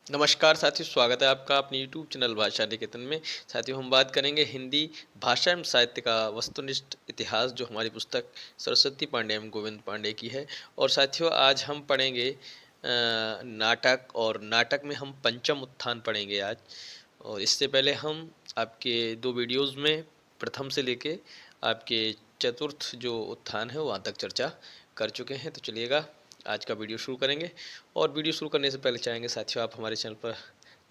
नमस्कार साथियों, स्वागत है आपका अपने यूट्यूब चैनल भाषा निकेतन में। साथियों, हम बात करेंगे हिंदी भाषा एवं साहित्य का वस्तुनिष्ठ इतिहास, जो हमारी पुस्तक सरस्वती पांडे एवं गोविंद पांडे की है। और साथियों, आज हम पढ़ेंगे नाटक, और नाटक में हम पंचम उत्थान पढ़ेंगे आज। और इससे पहले हम आपके दो वीडियोज़ में प्रथम से लेके आपके चतुर्थ जो उत्थान है वहाँ तक चर्चा कर चुके हैं। तो चलिएगा, आज का वीडियो शुरू करेंगे। और वीडियो शुरू करने से पहले चाहेंगे साथियों, आप हमारे चैनल पर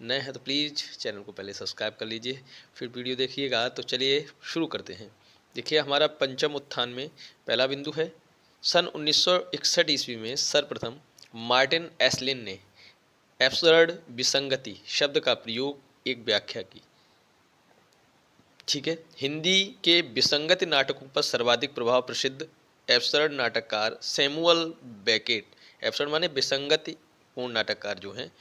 नए हैं तो प्लीज़ चैनल को पहले सब्सक्राइब कर लीजिए, फिर वीडियो देखिएगा। तो चलिए शुरू करते हैं। देखिए, हमारा पंचम उत्थान में पहला बिंदु है, सन 1961 ईस्वी में सर्वप्रथम मार्टिन एसलिन ने एब्सर्ड विसंगति शब्द का प्रयोग एक व्याख्या की। ठीक है, हिंदी के विसंगति नाटकों पर सर्वाधिक प्रभाव प्रसिद्ध एब्सर्ड नाटककार सैमुअल बेकेट, एब्सर्ड माने विसंगति पूर्ण नाटककार जो हैं,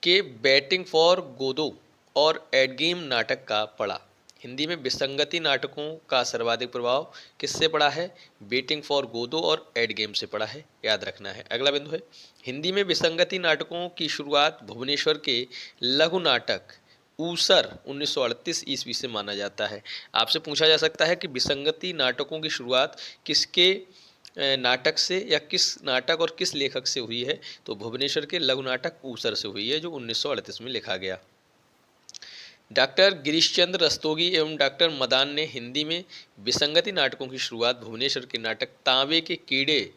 के बैटिंग फॉर गोदो और एडगेम नाटक का पड़ा। हिंदी में विसंगति नाटकों का सर्वाधिक प्रभाव किससे पड़ा है? बेटिंग फॉर गोदो और एडगेम से पड़ा है, याद रखना है। अगला बिंदु है, हिंदी में विसंगति नाटकों की शुरुआत भुवनेश्वर के लघु नाटक ऊसर 1938 ईस्वी से माना जाता है। आपसे पूछा जा सकता है कि विसंगति नाटकों की शुरुआत किसके नाटक से या किस नाटक और किस लेखक से हुई है? तो भुवनेश्वर के लघु नाटक ऊसर से हुई है, जो 1938 में लिखा गया। डॉक्टर गिरीशचंद्र रस्तोगी एवं डॉक्टर मदान ने हिंदी में विसंगति नाटकों की शुरुआत भुवनेश्वर के नाटक तांबे के कीड़े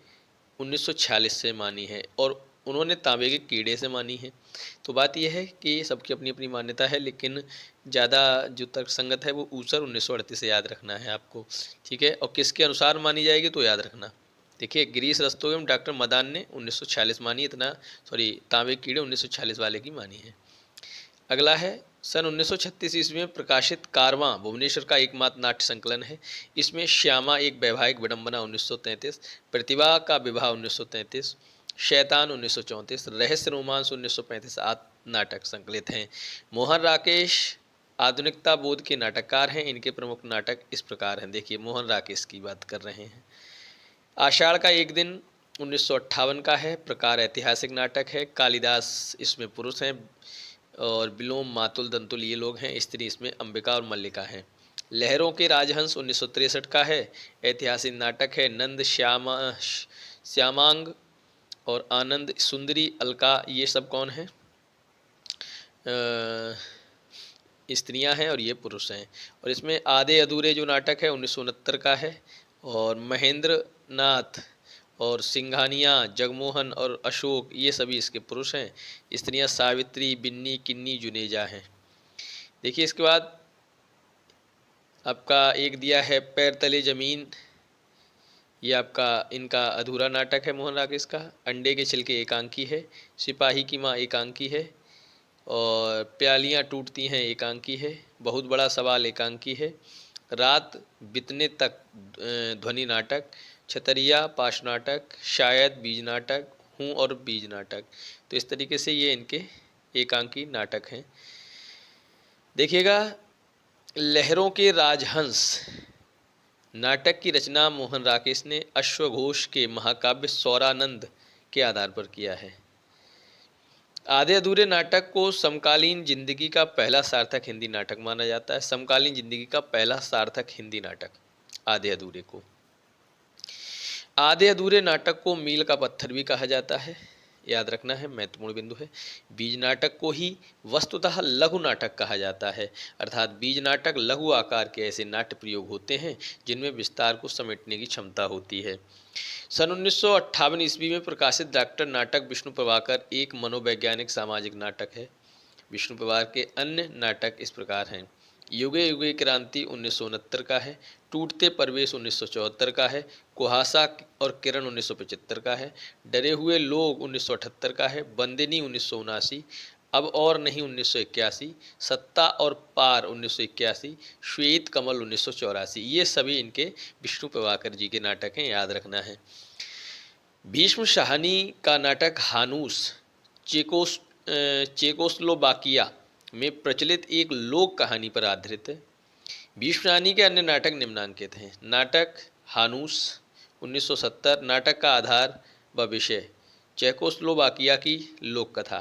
1946 से मानी है, और उन्होंने तांबे के कीड़े से मानी है। तो बात यह है कि सबकी अपनी अपनी मान्यता है, लेकिन ज़्यादा जो तर्कसंगत है वो ऊसर 1938 से याद रखना है आपको। ठीक है, और किसके अनुसार मानी जाएगी तो याद रखना। देखिए, गिरीश रस्तोगी एवं डॉक्टर मदान ने 1946 मानी, तांबे के कीड़े 1946 वाले की मानी है। अगला है, सन 1936 ईस्वी में प्रकाशित कारवां भुवनेश्वर का एकमात्र नाट्य संकलन है। इसमें श्यामा एक वैवाहिक विडंबना 1933, प्रतिभा का विवाह 1933, शैतान 1934, रहस्य रोमांस 1935 आदि नाटक संकलित हैं। मोहन राकेश आधुनिकता बोध के नाटककार हैं। इनके प्रमुख नाटक इस प्रकार हैं। देखिए, मोहन राकेश की बात कर रहे हैं। आषाढ़ का एक दिन 1958 का है, प्रकार ऐतिहासिक नाटक है। कालिदास इसमें पुरुष हैं, और विलोम मातुल दंतुल ये लोग हैं। स्त्री इसमें अंबिका और मल्लिका हैं। लहरों के राजहंस 1963 का है, ऐतिहासिक नाटक है। नंद श्यामांग और आनंद सुंदरी अलका ये सब कौन हैं? स्त्रियां हैं, और ये पुरुष हैं। और इसमें आधे अधूरे जो नाटक है 1969 का है। और महेंद्र नाथ और सिंघानिया, जगमोहन और अशोक ये सभी इसके पुरुष हैं। स्त्रियां सावित्री, बिन्नी, किन्नी, जुनेजा हैं। देखिए, इसके बाद आपका एक दिया है पैर तले जमीन। ये आपका इनका अधूरा नाटक है मोहन राकेश का। अंडे के छिलके एकांकी है। सिपाही की माँ एकांकी है। और प्यालियाँ टूटती हैं एकांकी है। बहुत बड़ा सवाल एकांकी है। रात बीतने तक ध्वनि नाटक, छतरिया पाश नाटक, शायद बीज नाटक, हूँ और बीज नाटक। तो इस तरीके से ये इनके एकांकी नाटक हैं। देखिएगा, लहरों के राजहंस नाटक की रचना मोहन राकेश ने अश्वघोष के महाकाव्य सौरानंद के आधार पर किया है। आधे अधूरे नाटक को समकालीन जिंदगी का पहला सार्थक हिंदी नाटक माना जाता है। समकालीन जिंदगी का पहला सार्थक हिंदी नाटक आधे अधूरे को। आधे अधूरे नाटक को मील का पत्थर भी कहा जाता है, याद रखना है, महत्वपूर्ण बिंदु है। बीज नाटक को ही वस्तुतः लघु नाटक कहा जाता है, अर्थात बीज नाटक लघु आकार के ऐसे नाट्य प्रयोग होते हैं जिनमें विस्तार को समेटने की क्षमता होती है। सन 1958 ईस्वी में प्रकाशित डॉक्टर नाटक विष्णु प्रभाकर एक मनोवैज्ञानिक सामाजिक नाटक है। विष्णु प्रभाकर के अन्य नाटक इस प्रकार हैं। युगे युगे क्रांति 1969 का है। टूटते परवेश 1974 का है। कुहासा और किरण 1975 का है। डरे हुए लोग 1978 का है। बंदिनी 1979, अब और नहीं 1981, सत्ता और पार 1981, श्वेत कमल 1984। ये सभी इनके विष्णु प्रभाकर जी के नाटक हैं, याद रखना है। भीष्म शाहनी का नाटक हानूस चेकोस्लोवाकिया में प्रचलित एक लोक कहानी पर आधारित है। भीष्म शाहनी के अन्य नाटक निम्नांकित हैं। नाटक हानूस 1970, नाटक का आधार व विषय चेकोस्लोवाकिया की लोक कथा।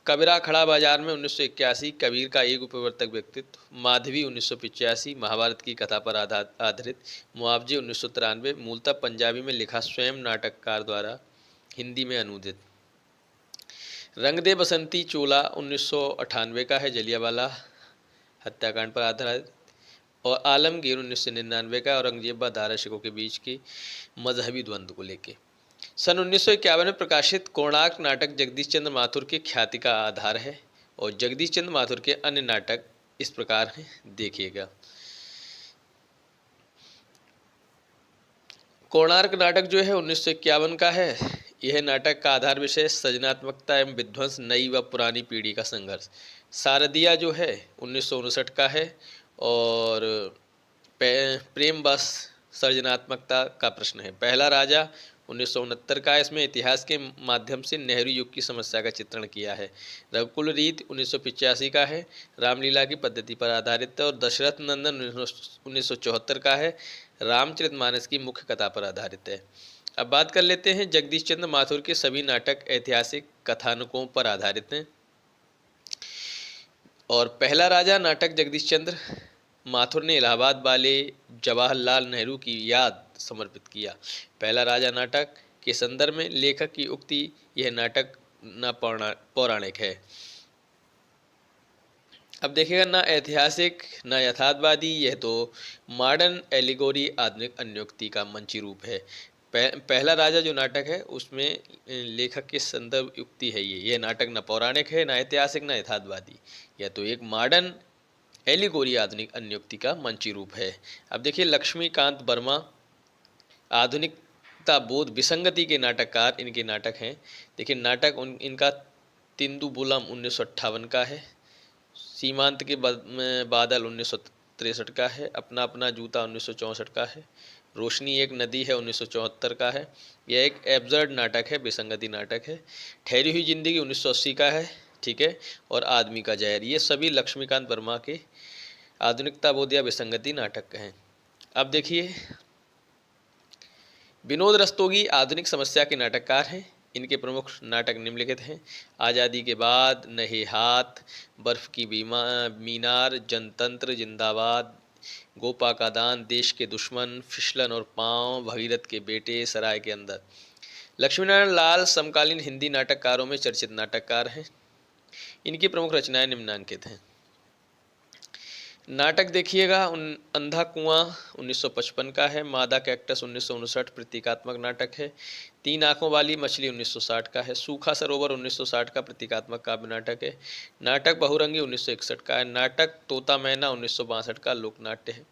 कबीरा खड़ा बाजार में 1981, कबीर का एक उपवर्तक व्यक्तित्व, माधवी 1985, महाभारत की कथा पर आधारित, मुआवजे 1993, मूलतः पंजाबी में लिखा, स्वयं नाटककार द्वारा हिंदी में अनुदित। रंग दे बसंती चोला 1998 का है, जलियांवाला हत्याकांड पर आधारित। और आलमगीर 1999 का, औरंगजेब व दारा के बीच की मजहबी द्वंद्व को लेके। सन 1951 में प्रकाशित कोणार्क नाटक जगदीश चंद्र माथुर की ख्याति का आधार है, और जगदीश चंद्र माथुर के अन्य नाटक इस प्रकार हैं, देखिएगा। कोणार्क नाटक जो है 1951 का है। यह नाटक का आधार विषय सृजनात्मकता एवं विध्वंस, नई व पुरानी पीढ़ी का संघर्ष। शारदिया जो है 1959 का है, और प्रेम बस सृजनात्मकता का प्रश्न है। पहला राजा 1969 का है, इसमें इतिहास के माध्यम से नेहरू युग की समस्या का चित्रण किया है। रघुकुल रीत 1985 का है, रामलीला की पद्धति पर आधारित है। और दशरथ नंदन 1974 का है, रामचरितमानस की मुख्य कथा पर आधारित है। अब बात कर लेते हैं, जगदीश चंद्र माथुर के सभी नाटक ऐतिहासिक कथानकों पर आधारित हैं। और पहला राजा नाटक जगदीश चंद्र माथुर ने इलाहाबाद वाले जवाहरलाल नेहरू की याद समर्पित किया। पहला राजा नाटक के संदर्भ में लेखक की उक्ति, यह नाटक न पौराणिक है। अब देखिएगा, ना ऐतिहासिक ना यथार्थवादी, यह तो मॉडर्न एलिगोरी, आधुनिक अन्योक्ति का मंची रूप है। पहला राजा जो नाटक है उसमें लेखक के संदर्भ युक्ति है। यह नाटक न पौराणिक है, न ऐतिहासिक, न यथार्थवादी, यह तो एक मॉडर्न एलिगोरी, आधुनिक अन्योक्ति का मंची रूप है। अब देखिए, लक्ष्मीकांत वर्मा आधुनिकता बोध विसंगति के नाटककार, इनके नाटक हैं। देखिए, नाटक इनका तिंदुबुलम 1958 का है, सीमांत के बादल 1963 का है, अपना अपना जूता 1964 का है, रोशनी एक नदी है 1974 का है। यह एक एब्सर्ड नाटक है, विसंगति नाटक है। ठहरी हुई जिंदगी 1980 का है, ठीक है। और आदमी का जहर, ये सभी लक्ष्मीकांत वर्मा के आधुनिकता बोध या विसंगति नाटक हैं। अब देखिए, विनोद रस्तोगी आधुनिक समस्या के नाटककार हैं। इनके प्रमुख नाटक निम्नलिखित हैं: आज़ादी के बाद, नहे हाथ, बर्फ की मीनार, जनतंत्र जिंदाबाद, गोपा का दान, देश के दुश्मन, फिसलन और पांव, भगीरथ के बेटे, सराय के अंदर। लक्ष्मीनारायण लाल समकालीन हिंदी नाटककारों में चर्चित नाटककार हैं। इनकी प्रमुख रचनाएं निम्नांकित हैं। नाटक देखिएगा, अंधा कुआं 1955 का है, मादा कैक्टस 1959 प्रतीकात्मक नाटक है। तीन आंखों वाली मछली 1960 का है, सूखा सरोवर 1960 का प्रतीकात्मक काव्य नाटक है। नाटक बहुरंगी 1961 का है। नाटक तोता मैना 1962 का लोकनाट्य है।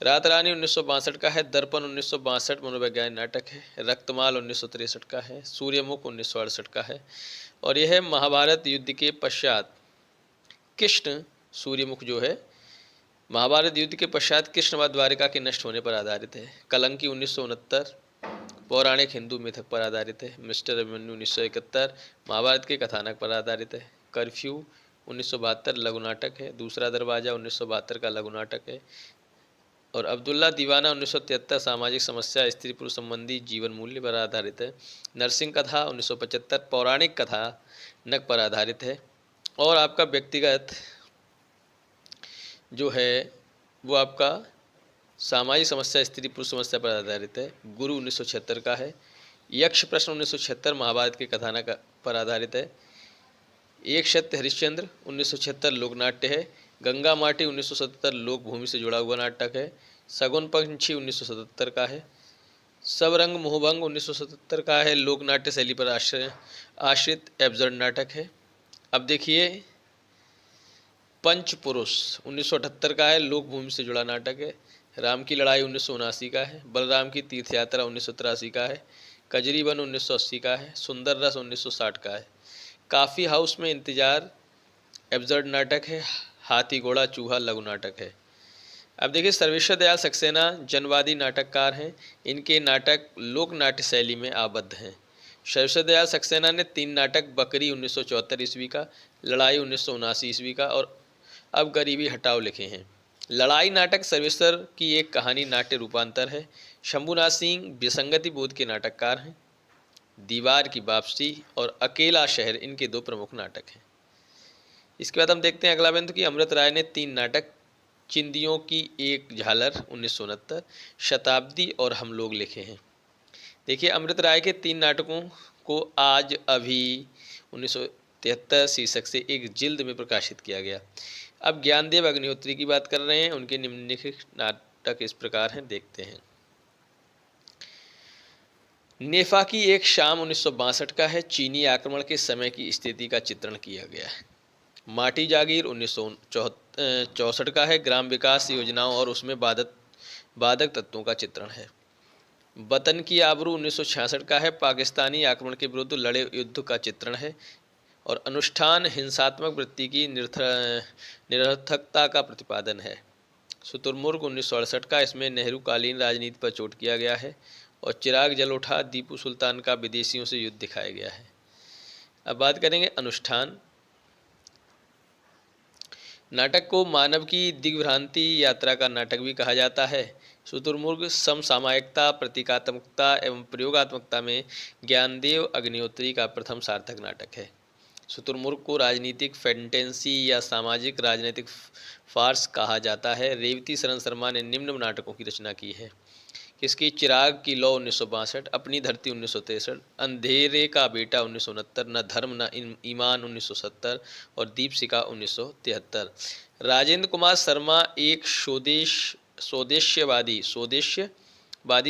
रात रानी 1962 का है। दर्पण 1962 मनोवैज्ञानिक नाटक है। रक्तमाल 1963 का है। सूर्यमुख 1968 का है। और यह महाभारत युद्ध के पश्चात कृष्ण, सूर्यमुख जो है महाभारत युद्ध के पश्चात कृष्ण व द्वारिका के नष्ट होने पर आधारित है। कलंकी 1969 पौराणिक हिंदू मिथक पर आधारित है। मिस्टर अभिमन्यु 1971 महाभारत के कथानक पर आधारित है। कर्फ्यू 1972 लघु नाटक है। दूसरा दरवाजा 1972 का लघु नाटक है। और अब्दुल्ला दीवाना 1973 सामाजिक समस्या, स्त्री पुरुष संबंधी जीवन मूल्य पर आधारित है। नरसिंह कथा 1975 पौराणिक कथा नक पर आधारित है। और आपका व्यक्तिगत जो है वो आपका सामाजिक समस्या, स्त्री पुरुष समस्या पर आधारित है। गुरु 1976 का है। यक्ष प्रश्न 1976 महाभारत के कथानक पर आधारित है। एक सत्य हरिश्चंद्र 1976 लोकनाट्य है। गंगा माटी 1977 लोक भूमि से जुड़ा हुआ नाटक है। सगुन पंछी 1977 का है। सब रंग मोहभंग 1977 का है, लोकनाट्य शैली पर आश्रित एब्सर्ड नाटक है। अब देखिए, पंचपुरुष 1978 का है, लोक भूमि से जुड़ा नाटक है। राम की लड़ाई 1979 का है। बलराम की तीर्थ यात्रा 1983 का है। कजरी वन 1980 का है। सुंदर रस 1960 का है। काफ़ी हाउस में इंतजार एब्सर्ड नाटक है। हाथी घोड़ा चूहा लघु नाटक है। अब देखिए, सर्वेश्वर दयाल सक्सेना जनवादी नाटककार हैं। इनके नाटक लोक नाट्य शैली में आबद्ध हैं। सर्वेश्वर दयाल सक्सेना ने 3 नाटक, बकरी 1974 ईस्वी का, लड़ाई 1979 ईस्वी का और अब गरीबी हटाओ लिखे हैं। लड़ाई नाटक सर्वेश्वर की एक कहानी नाट्य रूपांतर है। शंभुनाथ सिंह विसंगति बोध के नाटककार हैं। दीवार की वापसी और अकेला शहर इनके 2 प्रमुख नाटक हैं। इसके बाद हम देखते हैं अगला बिंदु कि अमृत राय ने 3 नाटक चिंदियों की एक झालर 1969, शताब्दी और हम लोग लिखे हैं। देखिए अमृत राय के 3 नाटकों को आज अभी 1973 शीर्षक से एक जिल्द में प्रकाशित किया गया। अब ज्ञानदेव अग्निहोत्री की बात कर रहे हैं। उनके निम्नलिखित नाटक इस प्रकार हैं, देखते हैं। नेफा की एक शाम 1962 का है। चीनी आक्रमण के समय की स्थिति का चित्रण किया गया है। माटी जागीर 1964 का है। ग्राम विकास योजनाओं और उसमें बाधक तत्वों का चित्रण है। वतन की आबरू 1966 का है। पाकिस्तानी आक्रमण के विरुद्ध लड़े युद्ध का चित्रण है। और अनुष्ठान हिंसात्मक वृत्ति की निरर्थकता का प्रतिपादन है। शुतुरमुर्ग 1968 का, इसमें नेहरू कालीन राजनीति पर चोट किया गया है। और चिराग जल उठा दीपू सुल्तान का विदेशियों से युद्ध दिखाया गया है। अब बात करेंगे अनुष्ठान। नाटक को मानव की दिग्भ्रांति यात्रा का नाटक भी कहा जाता है। शुतुरमुर्ग समसामयिकता, प्रतीकात्मकता एवं प्रयोगात्मकता में ज्ञानदेव अग्निहोत्री का प्रथम सार्थक नाटक है। शुतुरमुर्ग को राजनीतिक फैंटेसी या सामाजिक राजनीतिक फार्स कहा जाता है। रेवती शरण शर्मा ने निम्न नाटकों की रचना की है। किसकी? चिराग की लौ 1962, अपनी धरती 1963, अंधेरे का बेटा 1969, न धर्म न ईमान 1970 और दीपशिखा 1973। राजेंद्र कुमार शर्मा एक स्वदेश्यवादी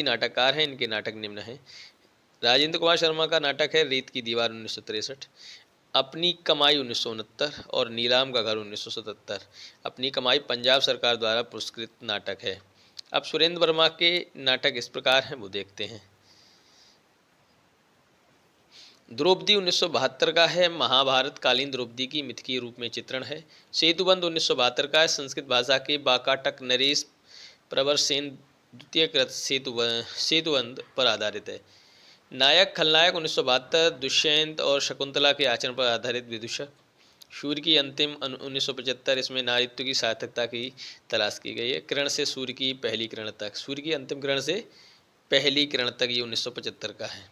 नाटककार हैं। इनके नाटक निम्न हैं। राजेंद्र कुमार शर्मा का नाटक है रेत की दीवार 1963, अपनी कमाई 1969 और नीलाम का घर 1977। अपनी कमाई पंजाब सरकार द्वारा पुरस्कृत नाटक है। अब सुरेंद्र वर्मा के नाटक इस प्रकार हैं, वो देखते हैं। द्रौपदी 1972 का है। महाभारत कालीन द्रौपदी की मिथकीय रूप में चित्रण है। सेतुबंध 1972 का है। संस्कृत भाषा के बाकाटक नरेश प्रवर सेन द्वितीय कृत सेतुबंध पर आधारित है। नायक खलनायक 1972, दुष्यंत और शकुंतला के आचरण पर आधारित विदूषक। सूर्य की अंतिम 1975, इसमें नारित्व की सार्थकता की तलाश की गई है। किरण से सूर्य की पहली किरण तक, सूर्य की अंतिम किरण से पहली किरण तक, ये 1975 का है।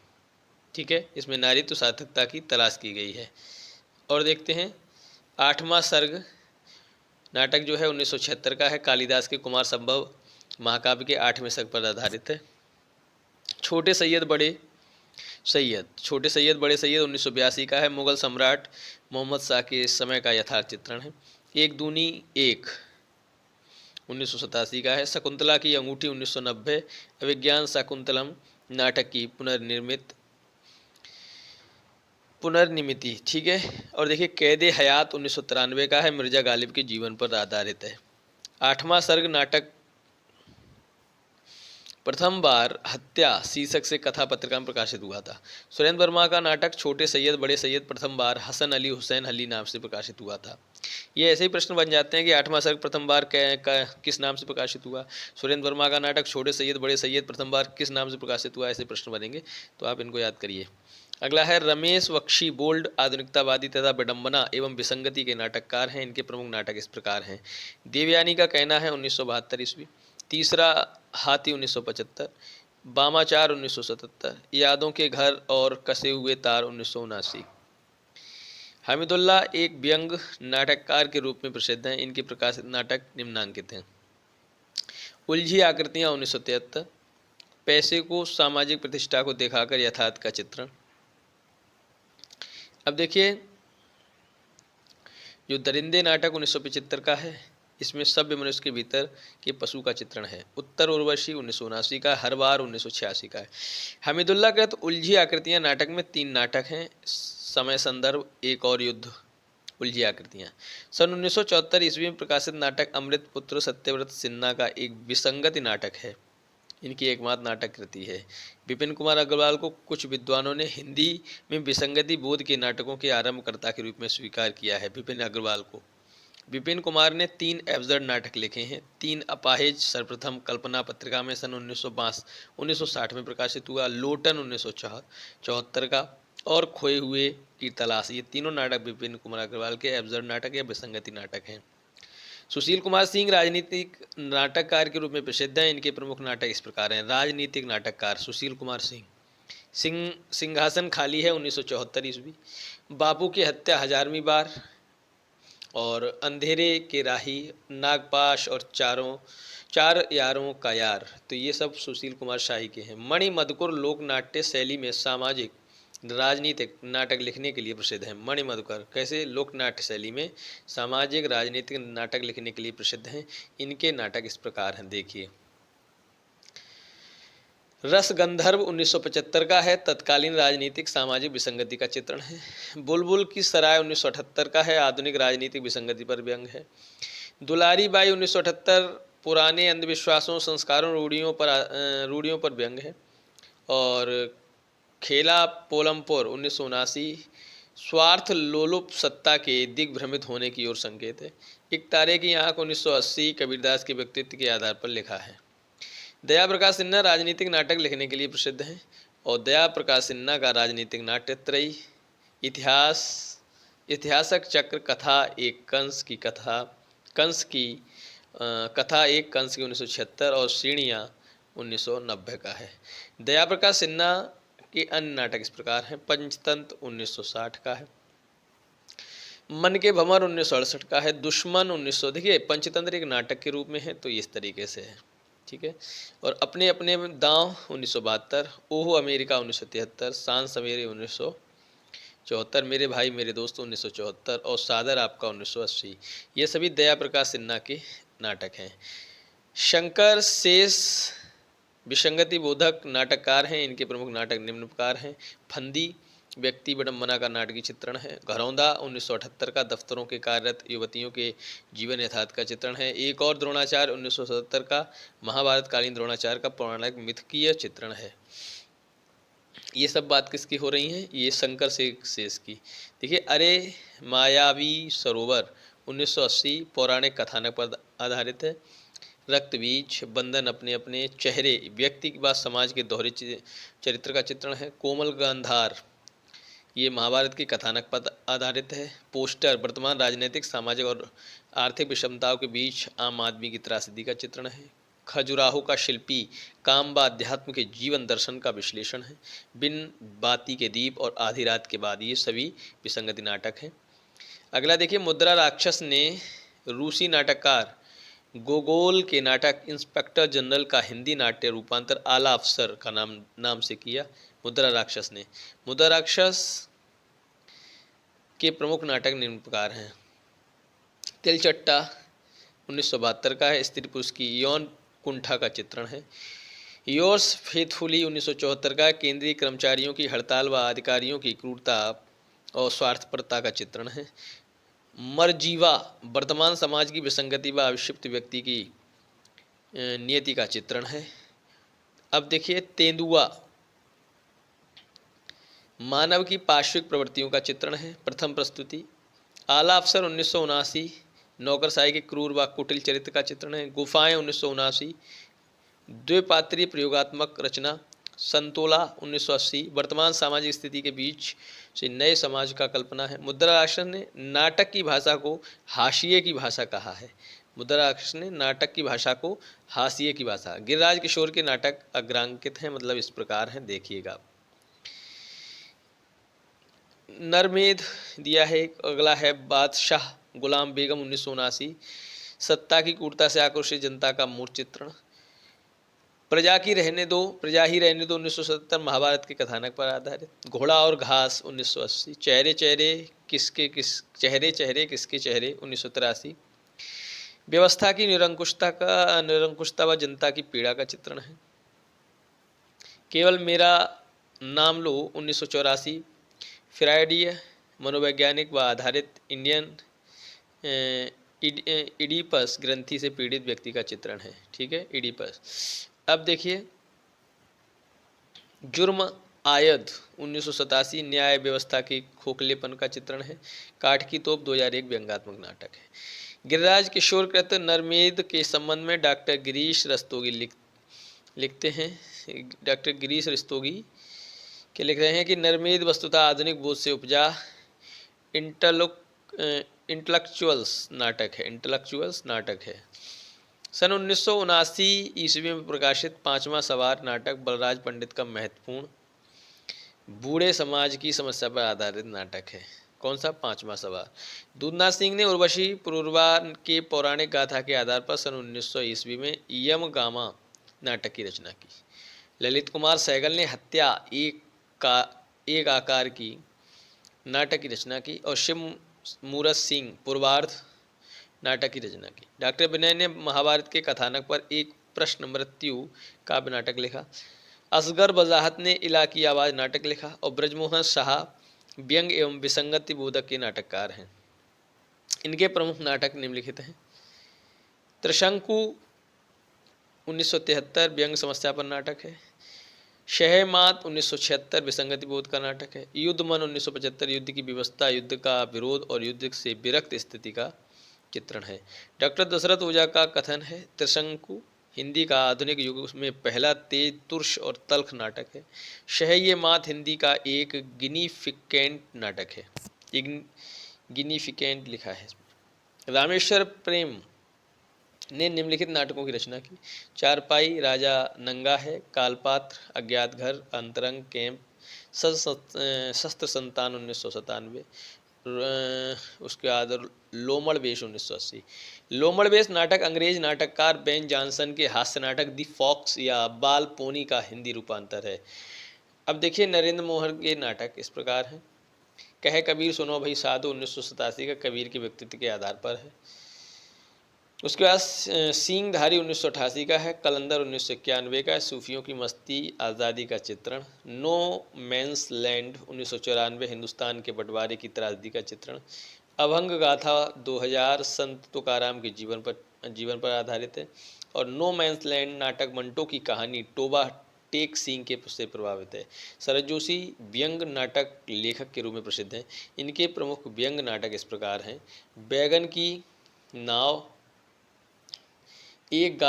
ठीक है, इसमें नारित्व सार्थकता की तलाश की गई है। और देखते हैं आठवां सर्ग नाटक जो है 1976 का है। कालिदास के कुमार संभव महाकाव्य के 8वें सर्ग पर आधारित है। छोटे सैयद बड़े सैयद 1982 का है। मुगल सम्राट मोहम्मद शाह के समय का यथार्थ चित्रण है। एक दूनी एक 1987 का है। शकुंतला की अंगूठी 1990। अभिज्ञान शाकुंतलम नाटक की पुनर्निर्मिति। ठीक है। और देखिए कैदे हयात 1993 का है। मिर्जा गालिब के जीवन पर आधारित है। आठवां सर्ग नाटक प्रथम बार हत्या शीर्षक से कथा पत्रिका में प्रकाशित हुआ था। सुरेंद्र वर्मा का नाटक छोटे सैयद बड़े सैयद प्रथम बार हसन अली हुसैन अली नाम से प्रकाशित हुआ था। ये ऐसे ही प्रश्न बन जाते हैं कि आठवां सर्ग प्रथम बार किस नाम से प्रकाशित हुआ। सुरेंद्र वर्मा का नाटक छोटे सैयद बड़े सैयद प्रथम बार किस नाम से प्रकाशित हुआ, ऐसे प्रश्न बनेंगे, तो आप इनको याद करिए। अगला है रमेश बख्शी। बोल्ड, आधुनिकतावादी तथा विडम्बना एवं विसंगति के नाटककार हैं। इनके प्रमुख नाटक इस प्रकार हैं। देवयानी का कहना है 1972 ईस्वी। तीसरा हाथी 1975। बामाचार 1977। यादों के घर और कसे हुए तार 1979। हामिदुल्लाह एक व्यंग नाटककार के रूप में प्रसिद्ध हैं। इनके प्रकाशित नाटक निम्नांकित हैं। उलझी आकृतियां 1973। पैसे को सामाजिक प्रतिष्ठा को दिखाकर यथार्थ का चित्रण। अब देखिए जो दरिंदे नाटक 1975 का है, इसमें सभ्य मनुष्य के भीतर के पशु का चित्रण है। उत्तर उर्वशी 1979 का। हर बार 1986 का है। हमीदुल्लाह के तो उलझी आकृतियां नाटक में 3 नाटक हैं। समय संदर्भ, एक और युद्ध। उलझी आकृतियां सन 1974 ईस्वी में प्रकाशित नाटक अमृत पुत्र सत्यव्रत सिन्हा का एक विसंगति नाटक है। इनकी एकमात्र नाटक कृति है। विपिन कुमार अग्रवाल को कुछ विद्वानों ने हिंदी में विसंगति बोध के नाटकों के आरंभकर्ता के रूप में स्वीकार किया है। विपिन कुमार ने 3 एब्सर्ड नाटक लिखे हैं। 3 अपाहिज सर्वप्रथम कल्पना पत्रिका में सन 1960 में प्रकाशित हुआ। लोटन 1974 का और खोए हुए की तलाश। ये तीनों नाटक विपिन कुमार अग्रवाल के एब्सर्ड नाटक या विसंगति नाटक हैं। सुशील कुमार सिंह राजनीतिक नाटककार के रूप में प्रसिद्ध हैं। इनके प्रमुख नाटक इस प्रकार हैं। राजनीतिक नाटककार सुशील कुमार सिंहासन खाली है 1974 ईस्वी। बापू की हत्या 1000वीं बार और अंधेरे के राही, नागपाश और चार यारों का यार, तो ये सब सुशील कुमार शाही के हैं। मणि मधुकर लोक नाट्य शैली में सामाजिक राजनीतिक नाटक लिखने के लिए प्रसिद्ध हैं। मणि मधुकर कैसे लोक नाट्य शैली में सामाजिक राजनीतिक नाटक लिखने के लिए प्रसिद्ध हैं। इनके नाटक इस प्रकार हैं, देखिए। रस गंधर्व 1975 का है, तत्कालीन राजनीतिक सामाजिक विसंगति का चित्रण है। बुलबुल की सराय 1978 का है, आधुनिक राजनीतिक विसंगति पर व्यंग है। दुलारी बाई 1978 पुराने अंधविश्वासों, संस्कारों, रूढ़ियों पर व्यंग है। और खेला पोलमपुर 1979 स्वार्थ लोलुप सत्ता के दिग्भ्रमित होने की ओर संकेत है। एक तारे की आंख 1980 कबीरदास के व्यक्तित्व के आधार पर लिखा है। दया प्रकाश सिन्हा राजनीतिक नाटक लिखने के लिए प्रसिद्ध हैं। और दया प्रकाश सिन्हा का राजनीतिक नाट्य त्रयी इतिहासक चक्र, कथा एक कंस की 1976 और श्रेणियाँ 1990 का है। दया प्रकाश सिन्हा के अन्य नाटक इस प्रकार हैं। पंचतंत्र 1960 का है। मन के भंवर 1968 का है। दुश्मन 1900, देखिए पंचतंत्र एक नाटक के रूप में है, तो इस तरीके से है, ठीक है। और अपने अपने दांव 1972, ओहो अमेरिका 1973, सांझ सवेरे 1974, मेरे भाई मेरे दोस्त 1974 और सादर आपका 1980। ये सभी दया प्रकाश सिन्हा के नाटक हैं। शंकर शेष विसंगति बोधक नाटककार हैं। इनके प्रमुख नाटक निम्न प्रकार हैं। फंदी व्यक्ति विडंबना का नाटकीय चित्रण है। घरौंदा 1978 का दफ्तरों के कार्यरत युवतियों के जीवन यथार्थ का चित्रण है। एक और द्रोणाचार्य 1977 का महाभारत कालीन द्रोणाचार्य का पौराणिक मिथकीय चित्रण है। ये सब बात किसकी हो रही है? ये शंकर शेष की। देखिए, अरे मायावी सरोवर 1980 पौराणिक कथानक पर आधारित है। रक्त बीज बंधन अपने अपने चेहरे व्यक्ति के बाद समाज के दोहरे चरित्र का चित्रण है। कोमल गांधार ये महाभारत की कथानक पर आधारित है। पोस्टर वर्तमान राजनीतिक, सामाजिक और आर्थिक विषमताओं के बीच आम आदमी की त्रासदी का चित्रण है। खजुराहो का शिल्पी काम व अध्यात्म के जीवन दर्शन का विश्लेषण है। बिन बाती के दीप और आधी रात के बाद, ये सभी विसंगति नाटक हैं। अगला देखिए, मुद्रा राक्षस ने रूसी नाटककार गोगोल के नाटक इंस्पेक्टर जनरल का हिंदी नाट्य रूपांतर आला अफसर का नाम से किया। मुद्रा राक्षस ने। मुद्रा राक्षस के प्रमुख नाटक निम्न प्रकार हैं। तिलचट्टा 1972 का है, स्त्री पुरुष की यौन कुंठा का चित्रण है। योर्स फेथफुली 1974 का केंद्रीय कर्मचारियों की हड़ताल व अधिकारियों की क्रूरता और स्वार्थपरता का चित्रण है। मरजीवा वर्तमान समाज की विसंगति व अविक्षिप्त व्यक्ति की नियति का चित्रण है। अब देखिए, तेंदुआ मानव की पार्श्विक प्रवृत्तियों का चित्रण है। प्रथम प्रस्तुति। आला अफसर 1979 नौकरशाही के क्रूर व कुटिल चरित्र का चित्रण है। गुफाएं 1979 द्विपात्रीय प्रयोगात्मक रचना। संतोला 1980 वर्तमान सामाजिक स्थिति के बीच से नए समाज का कल्पना है। मुद्रा राक्षस ने नाटक की भाषा को हाशिए की भाषा कहा है। मुद्रा राक्षस ने नाटक की भाषा को हाशिए की भाषा। गिरिराज किशोर के नाटक अग्रांकित हैं, मतलब इस प्रकार हैं, देखिएगा। नरमेध दिया है। अगला है बादशाह गुलाम बेगम 1979 सत्ता की क्रूरता से आक्रोशित जनता का मूर्त चित्रण। प्रजा ही रहने दो 1970 महाभारत के कथानक पर आधारित। घोड़ा और घास 1980 चेहरे चेहरे किसके चेहरे 1983 व्यवस्था की निरंकुशता व जनता की पीड़ा का चित्रण है। केवल मेरा नाम लो 1984 फ्रायडीय मनोवैज्ञानिक व आधारित इंडियन इडीपस ग्रंथि से पीड़ित व्यक्ति का चित्रण है, ठीक है, इडीपस। अब देखिए, जुर्म आयद 1987 न्याय व्यवस्था के खोखलेपन का चित्रण है। काठ की तोप 2001 व्यंग्यात्मक नाटक है। गिरिराज किशोर कृत नरमेध के संबंध में डॉक्टर गिरीश रस्तोगी लिखते हैं। डॉक्टर गिरीश रस्तोगी के लिख रहे हैं कि नरमेध वस्तुतः आधुनिक बोध से उपजा इंटेलेक्चुअल्स नाटक है। सन 1979 ईस्वी में प्रकाशित 5वां सवार नाटक बलराज पंडित का महत्वपूर्ण बूढ़े समाज की समस्या पर आधारित नाटक है। कौन सा? पांचवा सवाल। दूधनाथ सिंह ने उर्वशी पुरूरवा के पौराणिक गाथा के आधार पर सन 1900 ईस्वी में यम गामा नाटक की रचना की। ललित कुमार सहगल ने हत्या एक आकार की नाटक की रचना की और शिव मूरत सिंह पूर्वार्ध नाटक की रचना की। डॉक्टर विनय ने महाभारत के कथानक पर एक प्रश्न मृत्यु काव्य नाटक लिखा। असगर वजाहत ने इला की आवाज़ नाटक लिखा और ब्रजमोहन शाह व्यंग एवं विसंगति बोधक के नाटककार हैं। इनके प्रमुख नाटक निम्नलिखित हैं। त्रिशंकु 1973 व्यंग समस्या पर नाटक है। शहमात 1976 विसंगति बोध का नाटक है। युद्धमन 1975 युद्ध की व्यवस्था, युद्ध का विरोध और युद्ध से विरक्त स्थिति का चित्रण है। डॉक्टर दशरथ ओझा का कथन है, त्रिशंकु हिंदी का आधुनिक युग में पहला तेज तुर्श और तल्ख नाटक है। शहमात हिंदी का एक गिनीफिकेंट नाटक है। गिनीफिकेंट लिखा है इसमें। रामेश्वर प्रेम ने निम्नलिखित नाटकों की रचना की। चारपाई, राजा नंगा है, कालपात्र, अज्ञात घर, अंतरंग, कैंप, शस्त्र संतान 1997, उसके बाद लोमड़ वेश 1980। लोमड़ वेश नाटक अंग्रेज नाटककार बेन जॉनसन के हास्य नाटक दी फॉक्स या बाल पोनी का हिंदी रूपांतर है। अब देखिए नरेंद्र मोहन के नाटक इस प्रकार हैं। कहे कबीर सुनो भाई साधु 1987 का कबीर के व्यक्तित्व के आधार पर है। उसके बाद सींगधारी 1988 का है। कलंदर 1991 का है, सूफियों की मस्ती आज़ादी का चित्रण। नो मैंस लैंड 1994 हिंदुस्तान के बंटवारे की त्रासदी का चित्रण। अभंग गाथा 2000 संत तुकाराम के जीवन पर आधारित है। और नो मैंस लैंड नाटक मंटो की कहानी टोबा टेक सिंह के से प्रभावित है। शरद जोशी व्यंग नाटक लेखक के रूप में प्रसिद्ध हैं। इनके प्रमुख व्यंग नाटक इस प्रकार हैं। बैगन की नाव, एक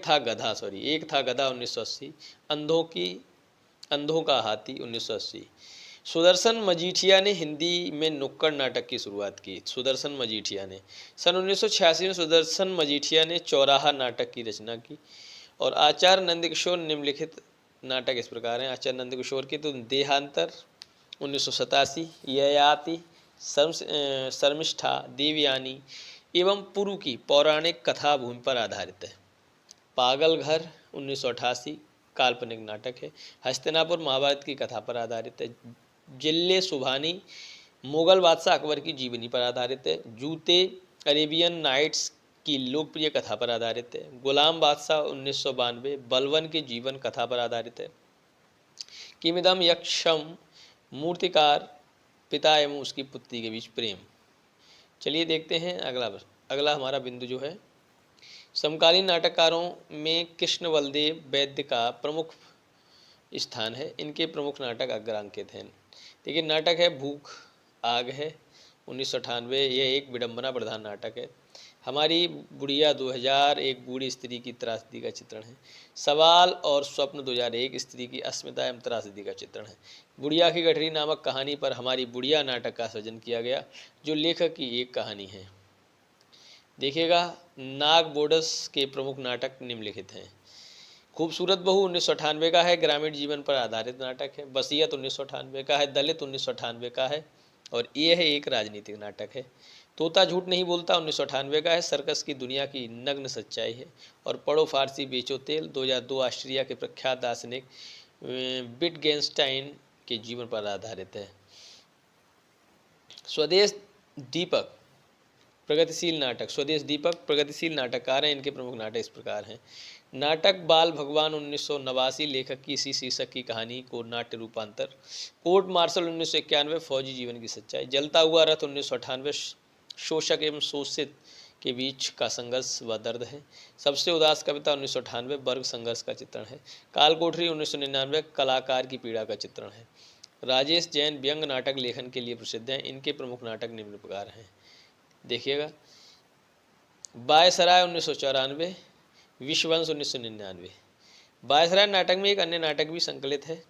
था गधा 1980, अंधों का हाथी 1980। सुदर्शन मजीठिया ने हिंदी में नुक्कड़ नाटक की शुरुआत की। सुदर्शन मजीठिया ने सन 1986 में सुदर्शन मजीठिया ने चौराहा नाटक की रचना की। और आचार्य नंदकिशोर निम्नलिखित नाटक इस प्रकार हैं। आचार्य नंदकिशोर के तो देहांतर 1987, ययाति, शर्मिष्ठा, देवयानी एवं पुरु की पौराणिक कथा भूमि पर आधारित है। पागल घर 1988 काल्पनिक नाटक है। हस्तिनापुर महाभारत की कथा पर आधारित है। जिल्ले सुभानी मुगल बादशाह अकबर की जीवनी पर आधारित है। जूते अरेबियन नाइट्स की लोकप्रिय कथा पर आधारित है। गुलाम बादशाह 1992 बलवन के जीवन कथा पर आधारित है। किमिदम यक्षम मूर्तिकार पिता एवं उसकी पुत्री के बीच प्रेम। चलिए देखते हैं अगला हमारा बिंदु जो है, समकालीन नाटककारों में कृष्ण बलदेव वैद्य का प्रमुख स्थान है। इनके प्रमुख नाटक अग्रांकित हैं। देखिए नाटक है भूख आग है 1998, यह एक विडंबना प्रधान नाटक है। हमारी बुढ़िया 2000 एक बूढ़ी स्त्री की त्रासदी का चित्रण है। सवाल और स्वप्न 2001 स्त्री की अस्मिता एवं त्रासदी का चित्रण है। बुढ़िया की गठरी नामक कहानी पर हमारी बुढ़िया नाटक का सृजन किया गया, जो लेखक की एक कहानी है। देखिएगा नाग बोडस के प्रमुख नाटक निम्नलिखित हैं। खूबसूरत बहू 1998 का है, ग्रामीण जीवन पर आधारित नाटक है। वसीयत 1998 का है, दलित 1998 का है और यह है एक राजनीतिक नाटक है। तोता झूठ नहीं बोलता 1998 का है, सर्कस की दुनिया की नग्न सच्चाई है। और पढ़ो फारसी बेचो तेल 2002 ऑस्ट्रिया के प्रख्यात दार्शनिक विटगेंस्टाइन के जीवन पर आधारित है। स्वदेश दीपक प्रगतिशील नाटक, स्वदेश दीपक प्रगतिशील नाटककार हैं। इनके प्रमुख नाटक इस प्रकार हैं। नाटक बाल भगवान 1989 लेखक की इसी शीर्षक की कहानी को नाट्य रूपांतर। कोर्ट मार्शल 1991 फौजी जीवन की सच्चाई। जलता हुआ रथ 1998 शोषक एवं शोषित के बीच का संघर्ष व दर्द है। सबसे उदास कविता 1998 वर्ग संघर्ष का चित्रण है। काल कोठरी 1999 कलाकार की पीड़ा का चित्रण है। राजेश जैन व्यंग नाटक लेखन के लिए प्रसिद्ध हैं। इनके प्रमुख नाटक निम्न प्रकार हैं। देखिएगा बायसराय 1994, विश्ववंश 1999। बायसराय नाटक में एक अन्य नाटक भी संकलित है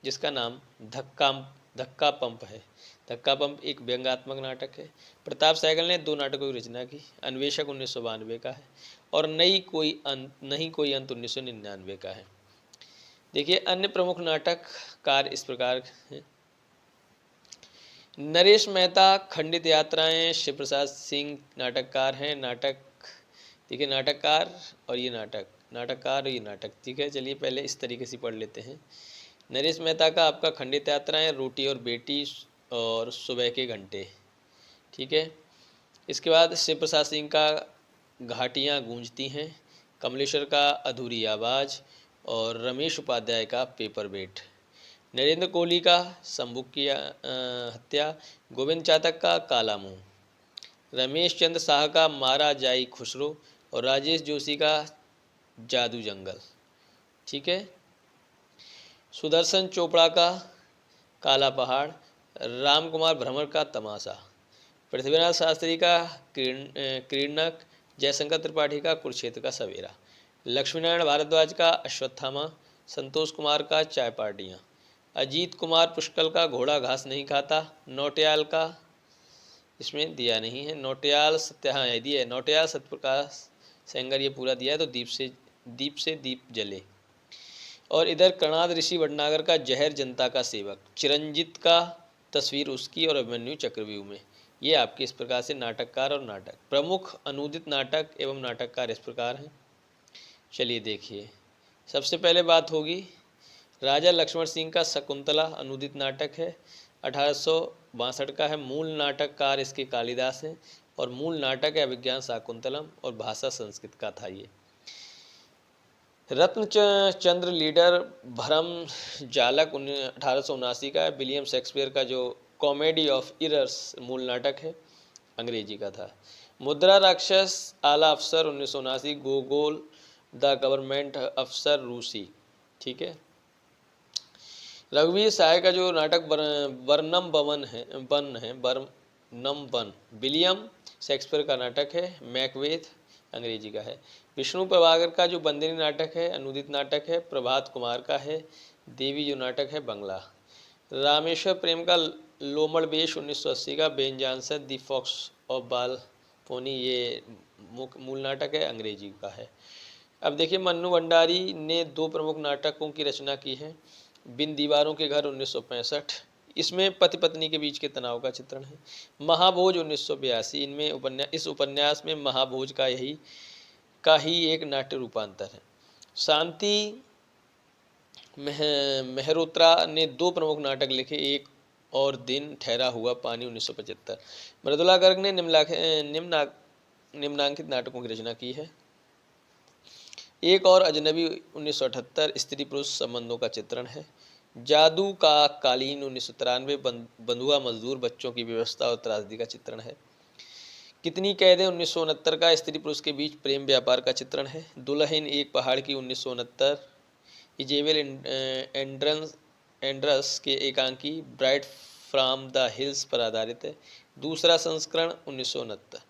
जिसका नाम धक्का पंप है। धक्का पंप एक व्यंग्यात्मक नाटक है। प्रताप सहगल ने 2 नाटकों की रचना की। अन्वेषक 1992 का है और नहीं कोई अंत 1999 का है। देखिए अन्य प्रमुख नाटककार इस प्रकार हैं। नरेश मेहता खंडित यात्राएं, शिव प्रसाद सिंह नाटककार हैं। नाटक ठीक है, नाटककार और ये नाटककार और ये नाटक। ठीक है, चलिए पहले इस तरीके से पढ़ लेते हैं। नरेश मेहता का आपका खंडित यात्राएं, रोटी और बेटी और सुबह के घंटे। ठीक है, इसके बाद शिव प्रसाद सिंह का घाटियाँ गूंजती हैं, कमलेश्वर का अधूरी आवाज़ और रमेश उपाध्याय का पेपर वेट। नरेंद्र कोहली का संबुक की हत्या, गोविंद चातक का काला मुंह, रमेश चंद्र शाह का मारा जाई खुसरो और राजेश जोशी का जादू जंगल। ठीक है, सुदर्शन चोपड़ा का काला पहाड़, राम कुमार भ्रमर का तमाशा, पृथ्वीनाथ शास्त्री का क्रीडनक, जयशंकर त्रिपाठी का कुरुक्षेत्र का सवेरा, लक्ष्मीनारायण भारद्वाज का अश्वत्थामा, संतोष कुमार का चाय पार्टियाँ, अजीत कुमार पुष्कल का घोड़ा घास नहीं खाता, नौटियाल का इसमें दिया नहीं है, नौटियाल सत्य हाँ ये दिया है, नौटियाल सत्यप्रकाश सेंगर ये पूरा दिया है, तो दीप जले। और इधर कणाद ऋषि भटनागर का जहर जनता का सेवक, चिरंजीत का तस्वीर उसकी और अभिमन्यु चक्रव्यूह में। ये आपके इस प्रकार से नाटककार और नाटक, प्रमुख अनूदित नाटक एवं नाटककार इस प्रकार हैं। चलिए देखिए, सबसे पहले बात होगी राजा लक्ष्मण सिंह का शकुंतला अनूदित नाटक है, 1862 का है। मूल नाटककार इसके कालिदास हैं और मूल नाटक है अभिज्ञान शाकुंतलम और भाषा संस्कृत का था ये। रत्न चंद्र लीडर भरम जालक 1879 का है। विलियम शेक्सपियर का जो कॉमेडी ऑफ इरर्स मूल नाटक है, अंग्रेजी का था। मुद्रा राक्षस आला अफसर 1979, गोगोल द गवर्नमेंट अफसर रूसी। ठीक है, रघुवीर सहाय का जो नाटक वर्नम बन विलियम शेक्सपियर का नाटक है। मैकबेथ अंग्रेजी का है। विष्णु प्रभाकर का जो बंदिनी नाटक है अनूदित नाटक है, प्रभात कुमार का है। देवी जो नाटक है बंगला। रामेश्वर प्रेम का लोमड़ वेश 1980 का। Ben Jonson the fox of Volpone ये मूल नाटक है, अंग्रेजी का है। अब देखिए, मन्नू भंडारी ने 2 प्रमुख नाटकों की रचना की है। बिन दीवारों के घर 1965, इसमें पति पत्नी के बीच के तनाव का चित्रण है। महाभोज 1982, इनमें इस उपन्यास में महाभोज का ही एक नाट्य रूपांतर है। शांति मेहरोत्रा ने 2 प्रमुख नाटक लिखे, एक और दिन ठहरा हुआ पानी 1975। मृदुला गर्ग ने निम्नांकित नाटकों की रचना की है। एक और अजनबी 1978 स्त्री पुरुष संबंधों का चित्रण है। जादू का कालीन 1993 बंधुआ मजदूर बच्चों की व्यवस्था और त्रासदी का चित्रण है। कितनी कैदें 1969 का स्त्री पुरुष के बीच प्रेम व्यापार का चित्रण है। दुल्हन एक पहाड़ की 1969 इजेबेल एंड्रस के एकांकी ब्राइट फ्रॉम द हिल्स पर आधारित है। दूसरा संस्करण 1969।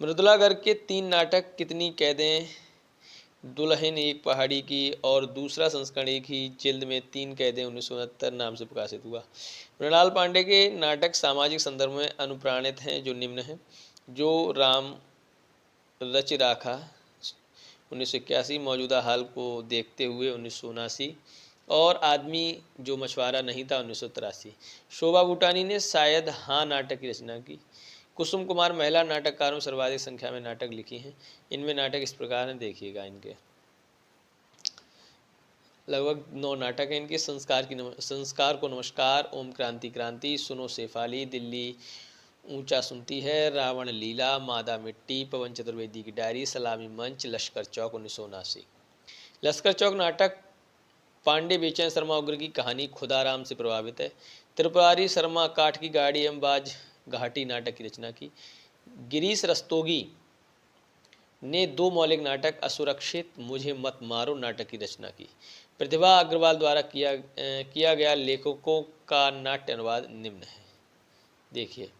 मृदुला गर्ग के 3 नाटक कितनी कैदें, दुल्हन एक पहाड़ी की और दूसरा संस्करण एक ही जिल्द में 3 कैदें 1969 नाम से प्रकाशित हुआ। मृणाल पांडे के नाटक सामाजिक संदर्भ में अनुप्राणित हैं जो निम्न हैं। जो राम रच राखा 1981, मौजूदा हाल को देखते हुए 1979 और आदमी जो मछुआरा नहीं था 1983। शोभा भूटानी ने शायद हाँ नाटक की रचना की। कुसुम कुमार महिला नाटककारों में सर्वाधिक संख्या में नाटक लिखी हैं। इनमें नाटक इस प्रकार हैं, देखिएगा इनके लगभग 9 नाटक हैं इनके। संस्कार को नमस्कार, ओम क्रांति क्रांति, सुनो शेफाली, दिल्ली ऊंचा सुनती है, रावण लीला, मादा मिट्टी, पवन चतुर्वेदी की डायरी, सलामी मंच, लश्कर चौक 1979। लश्कर चौक नाटक पांडे बेचैन शर्मा उग्र की कहानी खुदाराम से प्रभावित है। त्रिपुरारी शर्मा काठ की गाड़ी एवं बाज घाटी नाटक की रचना की। गिरीश रस्तोगी ने 2 मौलिक नाटक असुरक्षित, मुझे मत मारो नाटक की रचना की। प्रतिभा अग्रवाल द्वारा किया गया लेखकों का नाट्य अनुवाद निम्न है, देखिए।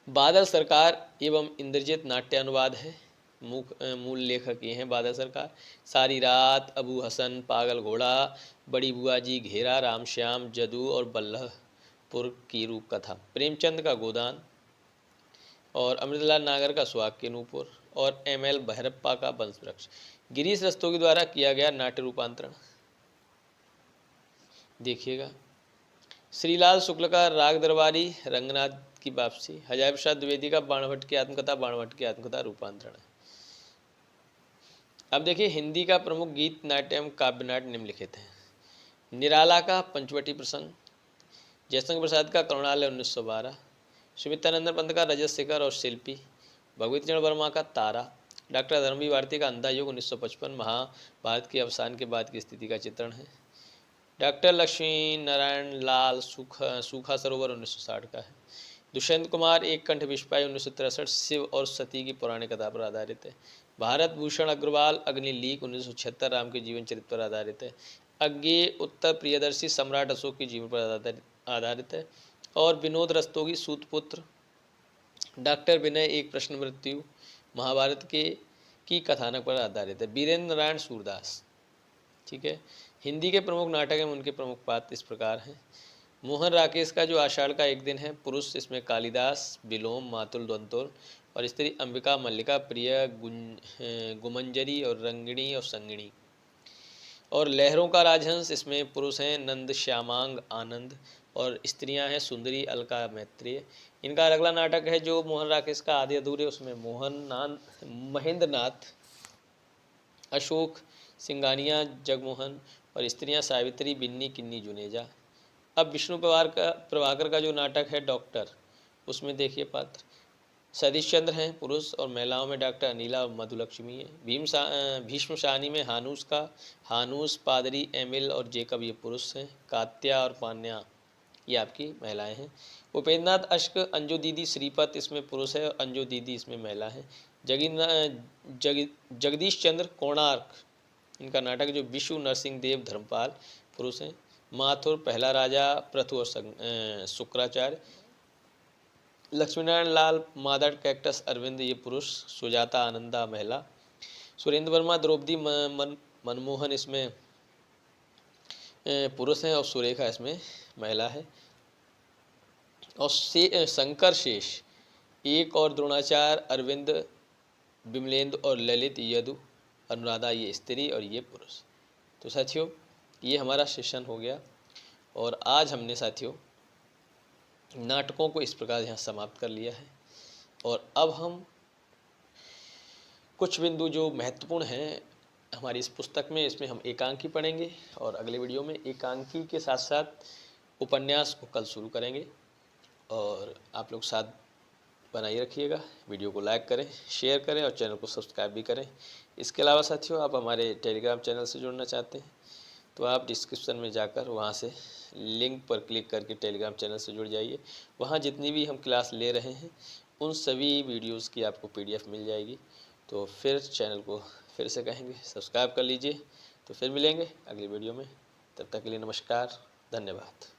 बादल सरकार एवं इंद्रजीत नाट्य अनुवाद है। मूल लेखक ये हैं बादल सरकार। सारी रात, अबू हसन, पागल घोड़ा, बड़ी बुआ जी, घेरा, रामश्याम, जदू और बल्लभपुर की रूप कथा। प्रेमचंद का गोदान और अमृतलाल नागर का सुहाग के नूपुर और ML भैरप्पा का वंश वृक्ष। गिरीश रस्तोगी द्वारा किया गया नाट्य रूपांतरण, देखिएगा। श्रीलाल शुक्ल का राग दरबारी रंगनाथ की वापसी। हजारी प्रसाद द्विवेदी का बाणभट्ट की आत्मकथा रूपांतरण। अब देखिए हिंदी का प्रमुख गीत नाट्य एवं काव्य नाट्य निम्नलिखित हैं। निराला का पंचवटी प्रसंग, जयशंकर प्रसाद का करुणालय 1912, सुमित्रानंद पंत का रजत शिखर और शिल्पी, भगवती चरण वर्मा का तारा, डॉक्टर धर्मवीर भारती का अंधा युग 1955 महाभारत के अवसान के बाद की स्थिति का चित्रण है। डॉक्टर लक्ष्मी नारायण लाल सूखा सरोवर 1960 का है। दुष्यंत कुमार एक कंठ विस्पाई 1963 शिव और सती की पौराणिक कथा पर आधारित है। भारत भूषण अग्रवाल अग्निलीक 1976 राम के जीवन चरित्र पर आधारित है। अज्ञेय उत्तर प्रियदर्शी सम्राट अशोक के जीवन पर आधारित है। और विनोद रस्तोगी सूतपुत्र डॉक्टर विनय एक प्रश्न मृत्यु महाभारत के की कथानक पर आधारित है। वीरेंद्र नारायण सूरदास। ठीक है। हिंदी के प्रमुख नाटक एवं उनके प्रमुख पात्र इस प्रकार हैं। मोहन राकेश का जो आषाढ़ का एक दिन है, पुरुष इसमें कालिदास, विलोम, मातुल दंतोल और स्त्री अंबिका मल्लिका, प्रिय, गुमंजरी और रंगिणी और संगिणी। और लहरों का राजहंस इसमें पुरुष हैं नंद श्यामांग आनंद और स्त्रियां हैं सुंदरी अलका मैत्रेय। इनका अगला नाटक है जो मोहन राकेश का आधे अधूरे, उसमें महेंद्र नाथ, अशोक सिंगानिया, जगमोहन और स्त्रियां सावित्री, बिन्नी, किन्नी, जुनेजा। अब विष्णु प्रभाकर का जो नाटक है डॉक्टर, उसमें देखिए पात्र सतीश चंद्र हैं पुरुष और महिलाओं में डॉक्टर अनिला और मधुलक्ष्मी है। भीष्म शानी में हानूस, पादरी, एमिल और जेकब ये पुरुष हैं। कात्या और पान्या ये आपकी महिलाएं हैं। उपेंद्रनाथ अश्क, अंजू दीदी, श्रीपत इसमें पुरुष है और अंजू दीदी इसमें महिला है। जगदीश चंद्र कोणार्क, इनका नाटक जो विशु नरसिंह देव धर्मपाल पुरुष हैं। माथुर, पहला राजा, पृथु और शुक्राचार्य। लक्ष्मीनारायण लाल, मादड़, कैक्टस, अरविंद ये पुरुष। सुजाता आनंदा महिला। सुरेंद्र वर्मा, द्रौपदी, मनमोहन इसमें पुरुष हैं और सुरेखा इसमें महिला है। और शंकर शेष एक और द्रोणाचार्य, अरविंद, विमलेंद्र और ललित, यदु, अनुराधा ये स्त्री और ये पुरुष। तो साथियों ये हमारा सेशन हो गया और आज हमने साथियों नाटकों को इस प्रकार यहाँ समाप्त कर लिया है। और अब हम कुछ बिंदु जो महत्वपूर्ण हैं हमारी इस पुस्तक में, इसमें हम एकांकी पढ़ेंगे और अगले वीडियो में एकांकी के साथ साथ उपन्यास को कल शुरू करेंगे। और आप लोग साथ बनाए रखिएगा, वीडियो को लाइक करें, शेयर करें और चैनल को सब्सक्राइब भी करें। इसके अलावा साथियों आप हमारे टेलीग्राम चैनल से जुड़ना चाहते हैं तो आप डिस्क्रिप्शन में जाकर वहां से लिंक पर क्लिक करके टेलीग्राम चैनल से जुड़ जाइए। वहां जितनी भी हम क्लास ले रहे हैं उन सभी वीडियोस की आपको PDF मिल जाएगी। तो फिर चैनल को फिर से कहेंगे सब्सक्राइब कर लीजिए। तो फिर मिलेंगे अगली वीडियो में, तब तक के लिए नमस्कार, धन्यवाद।